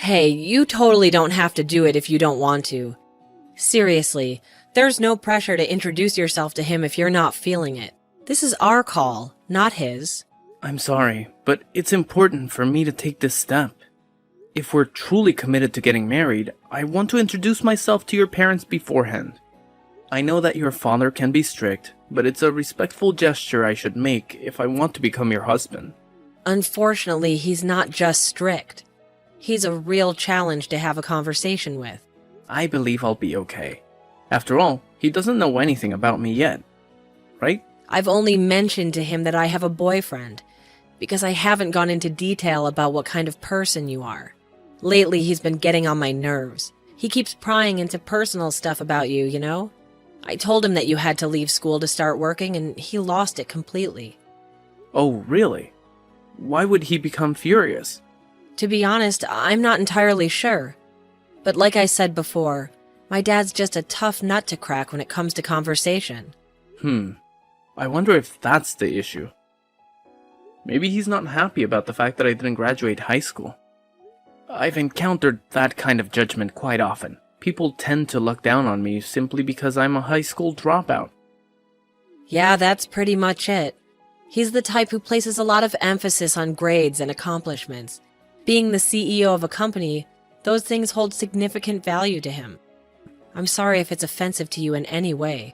Hey, you totally don't have to do it if you don't want to. Seriously, there's no pressure to introduce yourself to him if you're not feeling it. This is our call, not his. I'm sorry, but it's important for me to take this step. If we're truly committed to getting married, I want to introduce myself to your parents beforehand. I know that your father can be strict, but it's a respectful gesture I should make if I want to become your husband. Unfortunately, he's not just strict. He's a real challenge to have a conversation with. I believe I'll be okay. After all, he doesn't know anything about me yet, right? I've only mentioned to him that I have a boyfriend, because I haven't gone into detail about what kind of person you are. Lately, he's been getting on my nerves. He keeps prying into personal stuff about you, you know? I told him that you had to leave school to start working, and he lost it completely. Oh, really? Why would he become furious? To be honest, I'm not entirely sure. But like I said before, my dad's just a tough nut to crack when it comes to conversation. I wonder if that's the issue. Maybe he's not happy about the fact that I didn't graduate high school. I've encountered that kind of judgment quite often. People tend to look down on me simply because I'm a high school dropout. Yeah, that's pretty much it. He's the type who places a lot of emphasis on grades and accomplishments. Being the CEO of a company, those things hold significant value to him. I'm sorry if it's offensive to you in any way.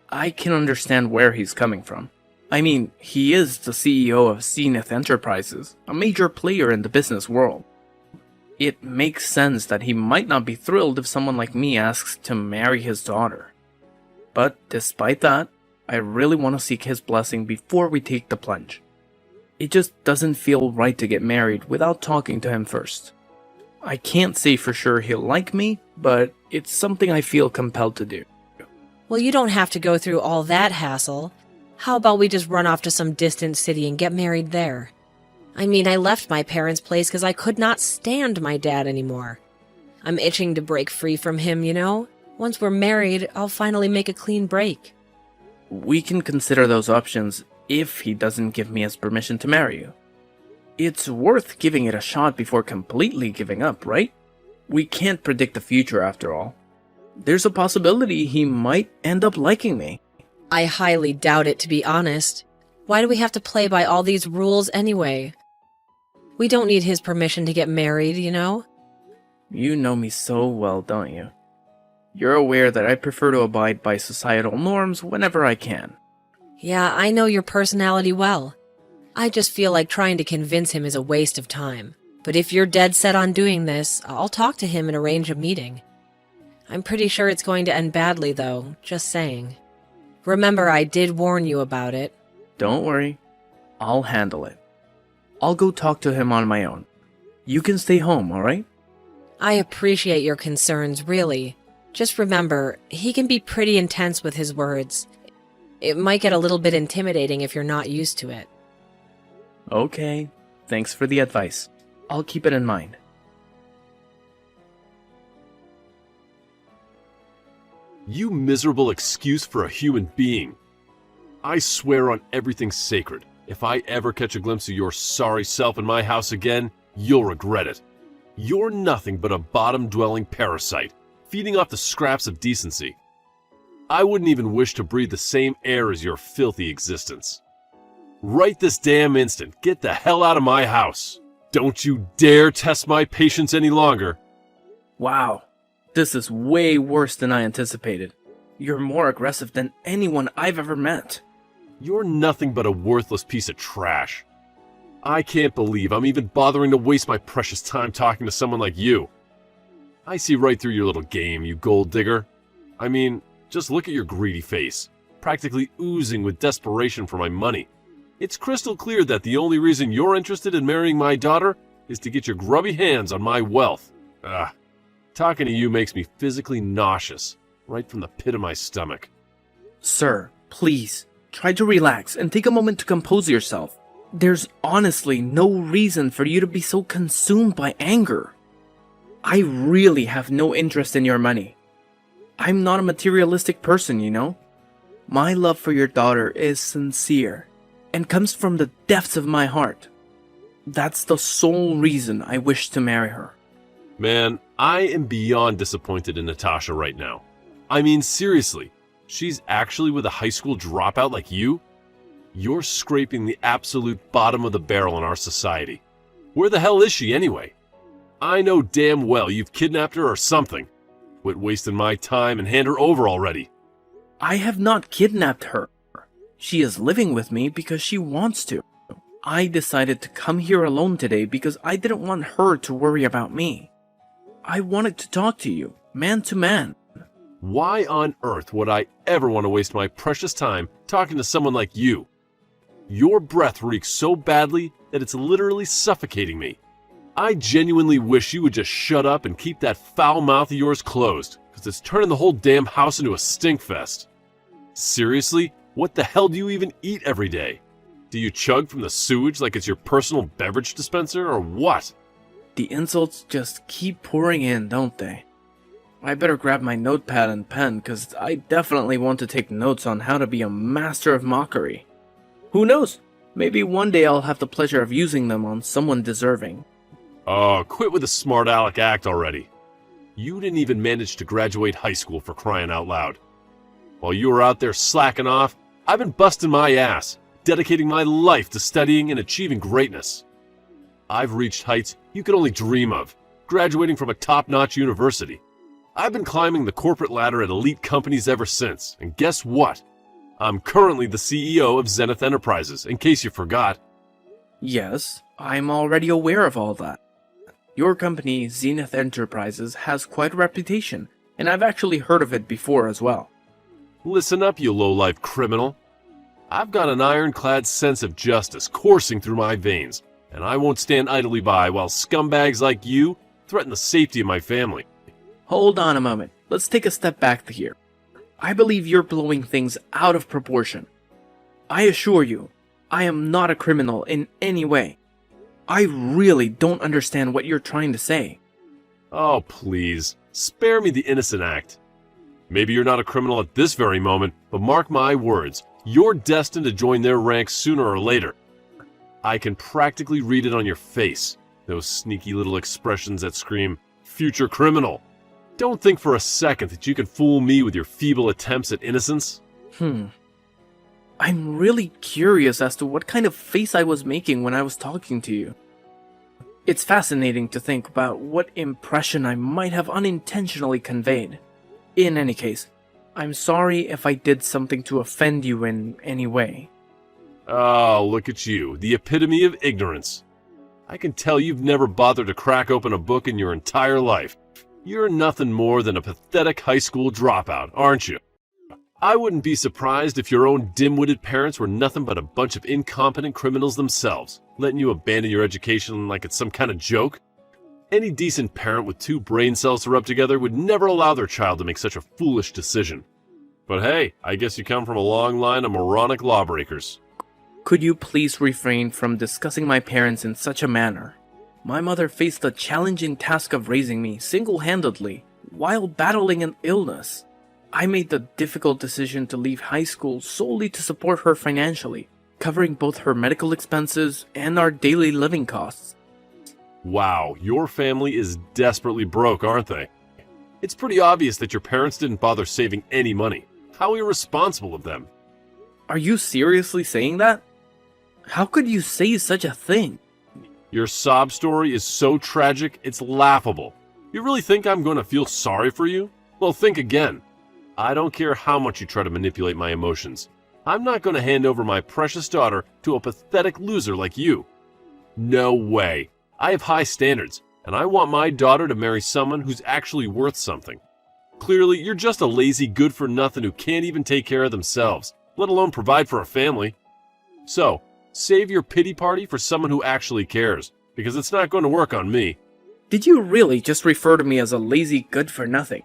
I can understand where he's coming from. I mean, he is the CEO of Zenith Enterprises, a major player in the business world. It makes sense that he might not be thrilled if someone like me asks to marry his daughter. But despite that, I really want to seek his blessing before we take the plunge. It just doesn't feel right to get married without talking to him first. I can't say for sure he'll like me, but it's something I feel compelled to do. Well, you don't have to go through all that hassle. How about we just run off to some distant city and get married there? I mean, I left my parents' place because I could not stand my dad anymore. I'm itching to break free from him, you know? Once we're married, I'll finally make a clean break. We can consider those options if he doesn't give me his permission to marry you. It's worth giving it a shot before completely giving up, right? We can't predict the future after all. There's a possibility he might end up liking me. I highly doubt it, to be honest. Why do we have to play by all these rules anyway? We don't need his permission to get married, you know? You know me so well, don't you? You're aware that I prefer to abide by societal norms whenever I can. Yeah, I know your personality well. I just feel like trying to convince him is a waste of time. But if you're dead set on doing this, I'll talk to him and arrange a meeting. I'm pretty sure it's going to end badly, though, just saying. Remember, I did warn you about it. Don't worry. I'll handle it. I'll go talk to him on my own. You can stay home, alright? I appreciate your concerns, really. Just remember, he can be pretty intense with his words. It might get a little bit intimidating if you're not used to it. Okay. Thanks for the advice. I'll keep it in mind. You miserable excuse for a human being. I swear on everything sacred, if I ever catch a glimpse of your sorry self in my house again, you'll regret it. You're nothing but a bottom-dwelling parasite, feeding off the scraps of decency. I wouldn't even wish to breathe the same air as your filthy existence. Right this damn instant, get the hell out of my house. Don't you dare test my patience any longer. Wow. This is way worse than I anticipated. You're more aggressive than anyone I've ever met. You're nothing but a worthless piece of trash. I can't believe I'm even bothering to waste my precious time talking to someone like you. I see right through your little game, you gold digger. I mean, just look at your greedy face, practically oozing with desperation for my money. It's crystal clear that the only reason you're interested in marrying my daughter is to get your grubby hands on my wealth. Talking to you makes me physically nauseous, right from the pit of my stomach. Sir, please, try to relax and take a moment to compose yourself. There's honestly no reason for you to be so consumed by anger. I really have no interest in your money. I'm not a materialistic person, you know? My love for your daughter is sincere and comes from the depths of my heart. That's the sole reason I wish to marry her. Man, I am beyond disappointed in Natasha right now. I mean, seriously, she's actually with a high school dropout like you? You're scraping the absolute bottom of the barrel in our society. Where the hell is she anyway? I know damn well you've kidnapped her or something. Quit wasting my time and hand her over already. I have not kidnapped her. She is living with me because she wants to. I decided to come here alone today because I didn't want her to worry about me. I wanted to talk to you, man to man. Why on earth would I ever want to waste my precious time talking to someone like you? Your breath reeks so badly that it's literally suffocating me. I genuinely wish you would just shut up and keep that foul mouth of yours closed, because it's turning the whole damn house into a stink fest. Seriously, what the hell do you even eat every day? Do you chug from the sewage like it's your personal beverage dispenser, or what? The insults just keep pouring in, don't they? I better grab my notepad and pen, because I definitely want to take notes on how to be a master of mockery. Who knows? Maybe one day I'll have the pleasure of using them on someone deserving. Oh, quit with the smart aleck act already. You didn't even manage to graduate high school, for crying out loud. While you were out there slacking off, I've been busting my ass, dedicating my life to studying and achieving greatness. I've reached heights you could only dream of, graduating from a top-notch university. I've been climbing the corporate ladder at elite companies ever since, and guess what? I'm currently the CEO of Zenith Enterprises, in case you forgot. Yes, I'm already aware of all that. Your company, Zenith Enterprises, has quite a reputation, and I've actually heard of it before as well. Listen up, you low-life criminal. I've got an ironclad sense of justice coursing through my veins, and I won't stand idly by while scumbags like you threaten the safety of my family. Hold on a moment. Let's take a step back here. I believe you're blowing things out of proportion. I assure you, I am not a criminal in any way. I really don't understand what you're trying to say. Oh, please, spare me the innocent act. Maybe you're not a criminal at this very moment, but mark my words, you're destined to join their ranks sooner or later. I can practically read it on your face, those sneaky little expressions that scream, future criminal. Don't think for a second that you can fool me with your feeble attempts at innocence. I'm really curious as to what kind of face I was making when I was talking to you. It's fascinating to think about what impression I might have unintentionally conveyed. In any case, I'm sorry if I did something to offend you in any way. Oh, look at you, the epitome of ignorance. I can tell you've never bothered to crack open a book in your entire life. You're nothing more than a pathetic high school dropout, aren't you? I wouldn't be surprised if your own dim-witted parents were nothing but a bunch of incompetent criminals themselves, letting you abandon your education like it's some kind of joke. Any decent parent with two brain cells to rub together would never allow their child to make such a foolish decision. But hey, I guess you come from a long line of moronic lawbreakers. Could you please refrain from discussing my parents in such a manner? My mother faced the challenging task of raising me single-handedly while battling an illness. I made the difficult decision to leave high school solely to support her financially, covering both her medical expenses and our daily living costs. Wow, your family is desperately broke, aren't they? It's pretty obvious that your parents didn't bother saving any money. How irresponsible of them. Are you seriously saying that? How could you say such a thing? Your sob story is so tragic, it's laughable. You really think I'm going to feel sorry for you? Well, think again. I don't care how much you try to manipulate my emotions. I'm not going to hand over my precious daughter to a pathetic loser like you. No way. I have high standards, and I want my daughter to marry someone who's actually worth something. Clearly, you're just a lazy good-for-nothing who can't even take care of themselves, let alone provide for a family. So, save your pity party for someone who actually cares, because it's not going to work on me. Did you really just refer to me as a lazy good-for-nothing?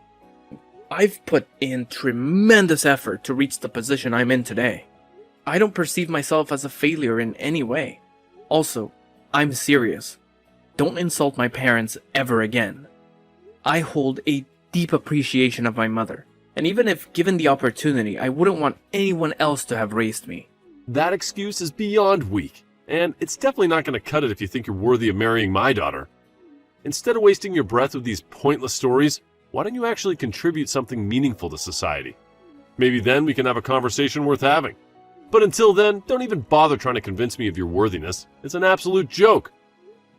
I've put in tremendous effort to reach the position I'm in today. I don't perceive myself as a failure in any way. Also, I'm serious. Don't insult my parents ever again. I hold a deep appreciation of my mother, and even if given the opportunity, I wouldn't want anyone else to have raised me. That excuse is beyond weak, and it's definitely not going to cut it if you think you're worthy of marrying my daughter. Instead of wasting your breath with these pointless stories, why don't you actually contribute something meaningful to society? Maybe then we can have a conversation worth having. But until then, don't even bother trying to convince me of your worthiness. It's an absolute joke.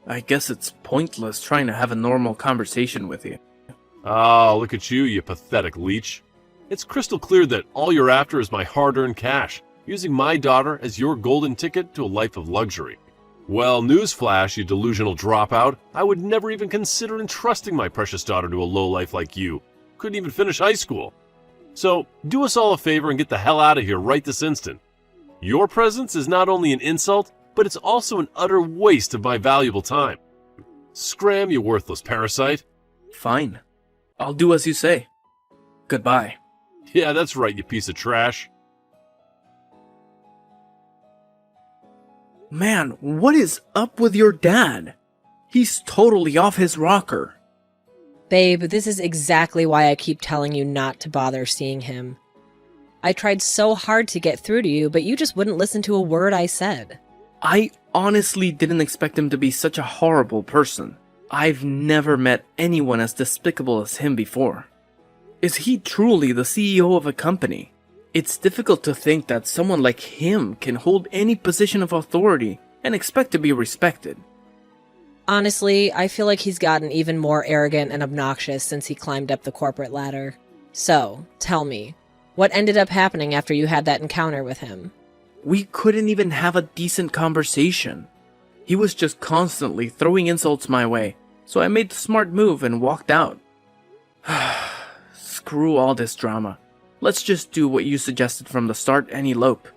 I guess it's pointless trying to have a normal conversation with you. Oh, look at you, you pathetic leech. It's crystal clear that all you're after is my hard-earned cash, using my daughter as your golden ticket to a life of luxury. Well, newsflash, you delusional dropout, I would never even consider entrusting my precious daughter to a lowlife like you. Couldn't even finish high school. So, do us all a favor and get the hell out of here right this instant. Your presence is not only an insult, but it's also an utter waste of my valuable time. Scram, you worthless parasite. Fine. I'll do as you say. Goodbye. Yeah, that's right, you piece of trash. Man, what is up with your dad? He's totally off his rocker. Babe, this is exactly why I keep telling you not to bother seeing him. I tried so hard to get through to you, but you just wouldn't listen to a word I said. I honestly didn't expect him to be such a horrible person. I've never met anyone as despicable as him before. Is he truly the CEO of a company? It's difficult to think that someone like him can hold any position of authority and expect to be respected. Honestly, I feel like he's gotten even more arrogant and obnoxious since he climbed up the corporate ladder. So, tell me, what ended up happening after you had that encounter with him? We couldn't even have a decent conversation. He was just constantly throwing insults my way, so I made the smart move and walked out. Screw all this drama. Let's just do what you suggested from the start and elope.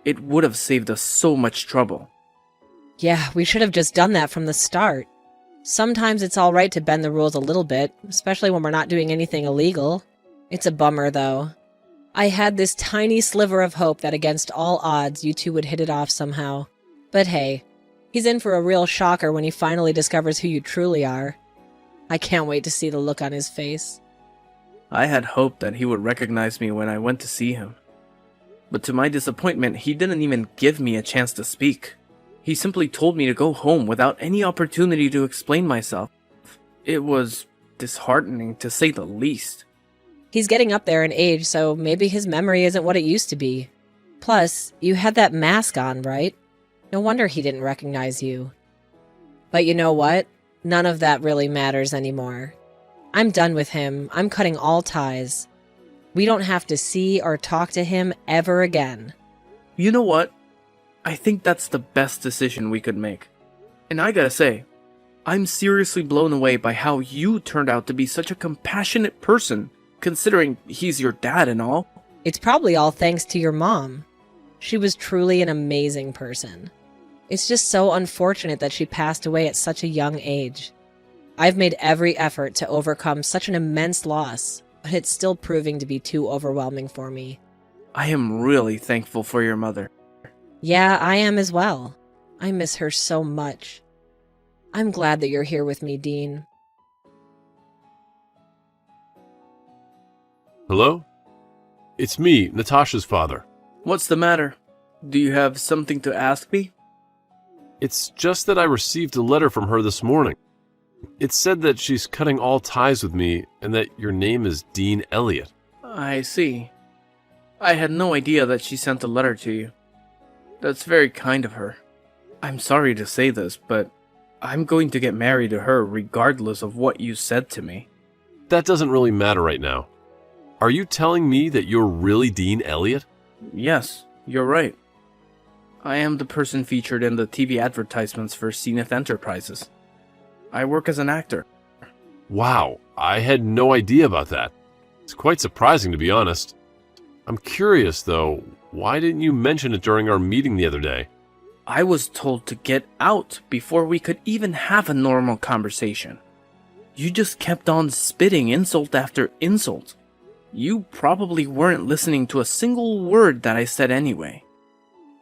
It would have saved us so much trouble. Yeah, we should have just done that from the start. Sometimes it's alright to bend the rules a little bit, especially when we're not doing anything illegal. It's a bummer, though. I had this tiny sliver of hope that against all odds you two would hit it off somehow. But hey, he's in for a real shocker when he finally discovers who you truly are. I can't wait to see the look on his face. I had hoped that he would recognize me when I went to see him. But to my disappointment, he didn't even give me a chance to speak. He simply told me to go home without any opportunity to explain myself. It was disheartening, to say the least. He's getting up there in age, so maybe his memory isn't what it used to be. Plus, you had that mask on, right? No wonder he didn't recognize you. But you know what? None of that really matters anymore. I'm done with him. I'm cutting all ties. We don't have to see or talk to him ever again. You know what? I think that's the best decision we could make. And I gotta say, I'm seriously blown away by how you turned out to be such a compassionate person, considering he's your dad and all. It's probably all thanks to your mom. She was truly an amazing person. It's just so unfortunate that she passed away at such a young age. I've made every effort to overcome such an immense loss, but it's still proving to be too overwhelming for me. I am really thankful for your mother. Yeah, I am as well. I miss her so much. I'm glad that you're here with me, Dean. Hello? It's me, Natasha's father. What's the matter? Do you have something to ask me? It's just that I received a letter from her this morning. It said that she's cutting all ties with me and that your name is Dean Elliot. I see. I had no idea that she sent a letter to you. That's very kind of her. I'm sorry to say this, but I'm going to get married to her regardless of what you said to me. That doesn't really matter right now. Are you telling me that you're really Dean Elliot? Yes, you're right. I am the person featured in the TV advertisements for Zenith Enterprises. I work as an actor. Wow, I had no idea about that. It's quite surprising, to be honest. I'm curious, though, why didn't you mention it during our meeting the other day? I was told to get out before we could even have a normal conversation. You just kept on spitting insult after insult. You probably weren't listening to a single word that I said anyway.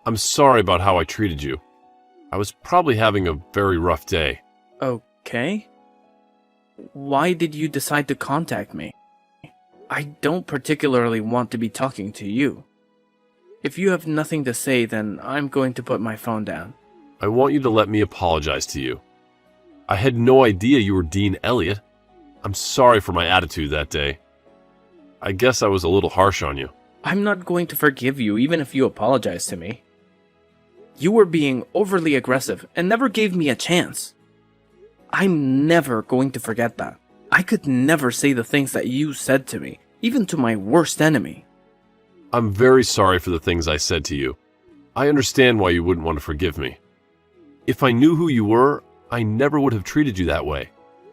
I'm sorry about how I treated you. I was probably having a very rough day. Okay. Why did you decide to contact me? I don't particularly want to be talking to you. If you have nothing to say, then I'm going to put my phone down. I want you to let me apologize to you. I had no idea you were Dean Elliot. I'm sorry for my attitude that day. I guess I was a little harsh on you. I'm not going to forgive you even if you apologize to me. You were being overly aggressive and never gave me a chance. I'm never going to forget that. I could never say the things that you said to me, even to my worst enemy. I'm very sorry for the things I said to you. I understand why you wouldn't want to forgive me. If I knew who you were, I never would have treated you that way.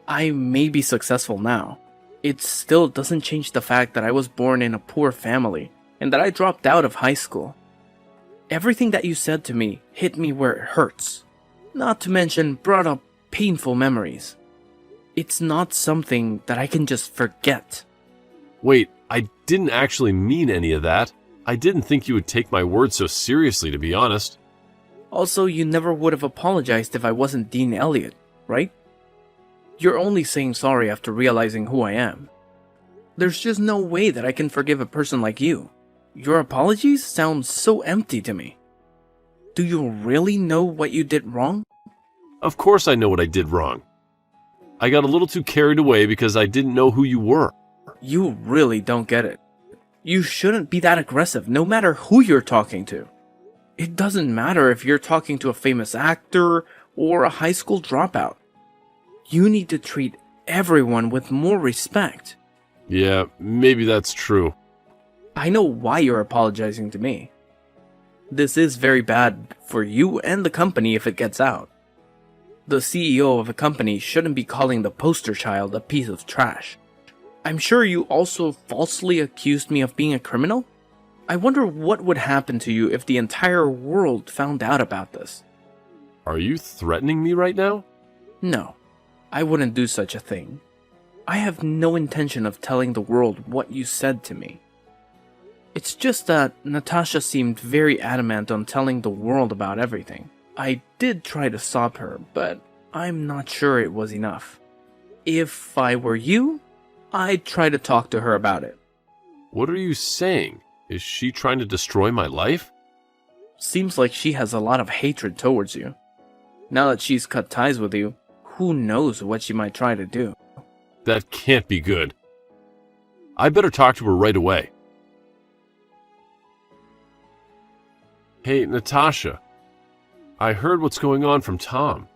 I may be successful now. It still doesn't change the fact that I was born in a poor family and that I dropped out of high school. Everything that you said to me hit me where it hurts. Not to mention brought up painful memories. It's not something that I can just forget. Wait, I didn't actually mean any of that. I didn't think you would take my words so seriously, to be honest. Also, you never would have apologized if I wasn't Dean Elliot, right? You're only saying sorry after realizing who I am. There's just no way that I can forgive a person like you. Your apologies sound so empty to me. Do you really know what you did wrong? Of course I know what I did wrong. I got a little too carried away because I didn't know who you were. You really don't get it. You shouldn't be that aggressive, no matter who you're talking to. It doesn't matter if you're talking to a famous actor or a high school dropout. You need to treat everyone with more respect. Yeah, maybe that's true. I know why you're apologizing to me. This is very bad for you and the company if it gets out. The CEO of a company shouldn't be calling the poster child a piece of trash. I'm sure you also falsely accused me of being a criminal? I wonder what would happen to you if the entire world found out about this. Are you threatening me right now? No, I wouldn't do such a thing. I have no intention of telling the world what you said to me. It's just that Natasha seemed very adamant on telling the world about everything. I did try to stop her, but I'm not sure it was enough. If I were you, I'd try to talk to her about it. What are you saying? Is she trying to destroy my life? Seems like she has a lot of hatred towards you. Now that she's cut ties with you, who knows what she might try to do. That can't be good. I better talk to her right away. Hey, Natasha. I heard what's going on from Tom.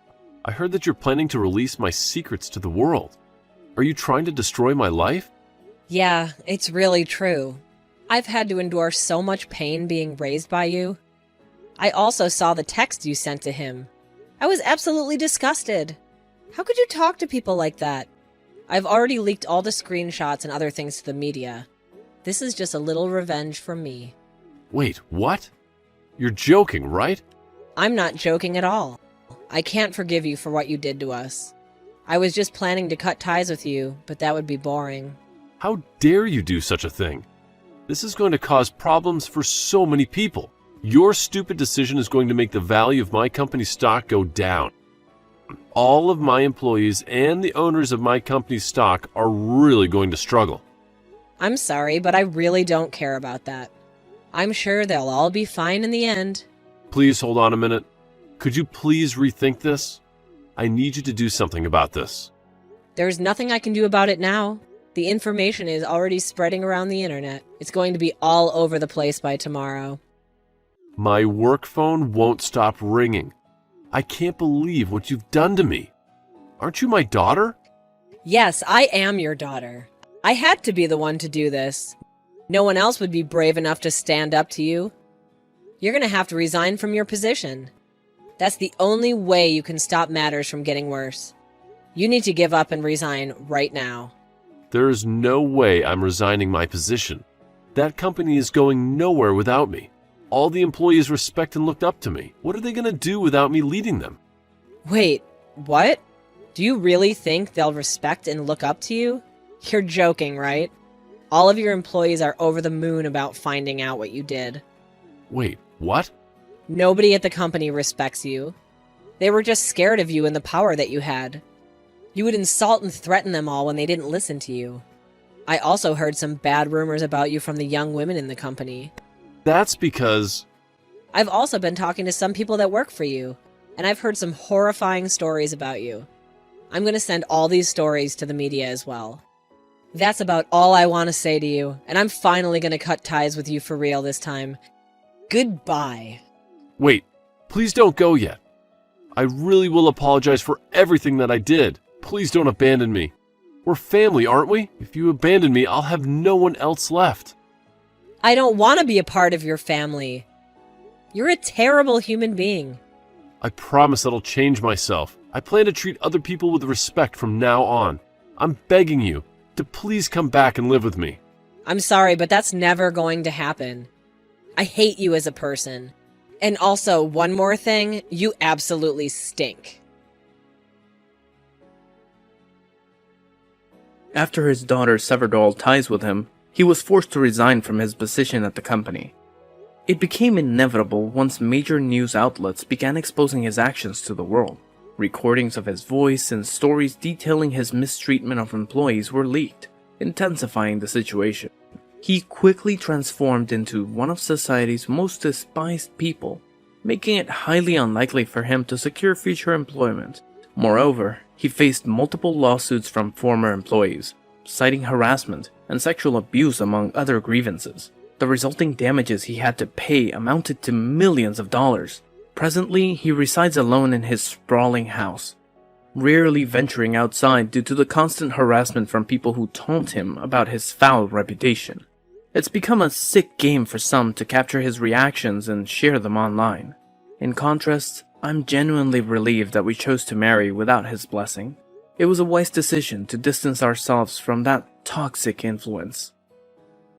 I heard that you're planning to release my secrets to the world. Are you trying to destroy my life? Yeah, it's really true. I've had to endure so much pain being raised by you. I also saw the text you sent to him. I was absolutely disgusted. How could you talk to people like that? I've already leaked all the screenshots and other things to the media. This is just a little revenge from me. Wait, what? You're joking, right? I'm not joking at all. I can't forgive you for what you did to us. I was just planning to cut ties with you, but that would be boring. How dare you do such a thing? This is going to cause problems for so many people. Your stupid decision is going to make the value of my company's stock go down. All of my employees and the owners of my company's stock are really going to struggle. I'm sorry, but I really don't care about that. I'm sure they'll all be fine in the end. Please hold on a minute. Could you please rethink this? I need you to do something about this. There's nothing I can do about it now. The information is already spreading around the internet. It's going to be all over the place by tomorrow. My work phone won't stop ringing. I can't believe what you've done to me. Aren't you my daughter? Yes, I am your daughter. I had to be the one to do this. No one else would be brave enough to stand up to you. You're going to have to resign from your position. That's the only way you can stop matters from getting worse. You need to give up and resign right now. There is no way I'm resigning my position. That company is going nowhere without me. All the employees respect and looked up to me. What are they going to do without me leading them? Wait, what? Do you really think they'll respect and look up to you? You're joking, right? All of your employees are over the moon about finding out what you did. Wait, what? Nobody at the company respects you. They were just scared of you and the power that you had. You would insult and threaten them all when they didn't listen to you. I also heard some bad rumors about you from the young women in the company. That's because... I've also been talking to some people that work for you, and I've heard some horrifying stories about you. I'm going to send all these stories to the media as well. That's about all I want to say to you, and I'm finally going to cut ties with you for real this time. Goodbye. Wait, please don't go yet. I really will apologize for everything that I did. Please don't abandon me. We're family, aren't we? If you abandon me, I'll have no one else left. I don't want to be a part of your family. You're a terrible human being. I promise that I'll change myself. I plan to treat other people with respect from now on. I'm begging you to please come back and live with me. I'm sorry, but that's never going to happen. I hate you as a person. And also, one more thing, you absolutely stink. After his daughter severed all ties with him, he was forced to resign from his position at the company. It became inevitable once major news outlets began exposing his actions to the world. Recordings of his voice and stories detailing his mistreatment of employees were leaked, intensifying the situation. He quickly transformed into one of society's most despised people, making it highly unlikely for him to secure future employment. Moreover, he faced multiple lawsuits from former employees, citing harassment and sexual abuse among other grievances. The resulting damages he had to pay amounted to millions of dollars. Presently, he resides alone in his sprawling house, rarely venturing outside due to the constant harassment from people who taunt him about his foul reputation. It's become a sick game for some to capture his reactions and share them online. In contrast, I'm genuinely relieved that we chose to marry without his blessing. It was a wise decision to distance ourselves from that toxic influence.